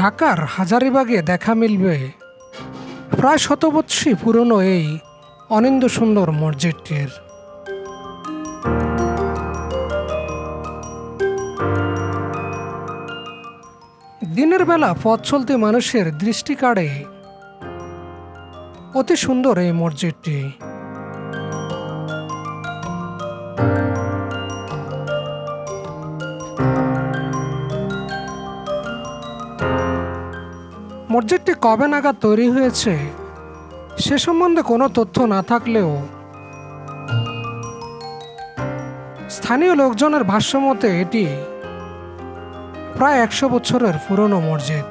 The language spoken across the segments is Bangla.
ঢাকার হাজারীবাগে দেখা মিলবে প্রায় শতবর্ষী পুরনো এই অনিন্দ সুন্দর মসজিদটির। দিনের বেলা পথ চলতি মানুষের দৃষ্টি কাড়ে অতি সুন্দর এই মসজিদটি। মসজিদটি কবে নাগাদ তৈরি হয়েছে সে সম্বন্ধে কোনো তথ্য না থাকলেও স্থানীয় লোকজনের ভাষ্যমতে এটি প্রায় 100 বছরের পুরনো মসজিদ।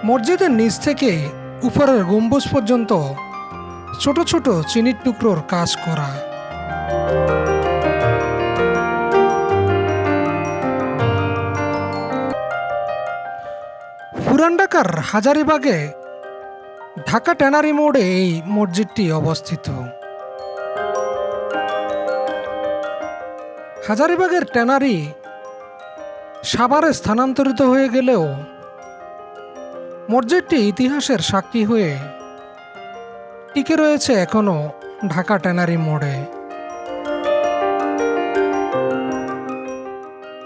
মসজিদের নিচ থেকে উপরের গম্বুজ পর্যন্ত ছোট ছোট চিনির টুকরোর কাজ করা। পুরান ঢাকার হাজারীবাগে ঢাকা ট্যানারি মোড়ে এই মসজিদটি অবস্থিত। হাজারীবাগের ট্যানারি সাভারে স্থানান্তরিত হয়ে গেলেও মসজিদটি ইতিহাসের সাক্ষী হয়ে টিকে রয়েছে এখনো ঢাকা ট্যানারি মোড়ে।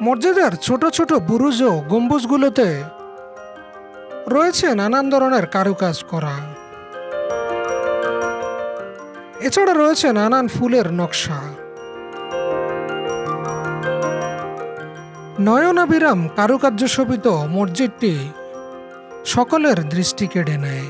মসজিদের ছোট ছোট বুরুজ ও গম্বুজগুলোতে রয়েছে নানান ধরনের কারুকাজ করা। এছাড়া রয়েছে নানান ফুলের নকশা। নয়নাভিরাম কারুকার্য শোভিত মসজিদটি সকলের দৃষ্টি কেড়ে নেয়।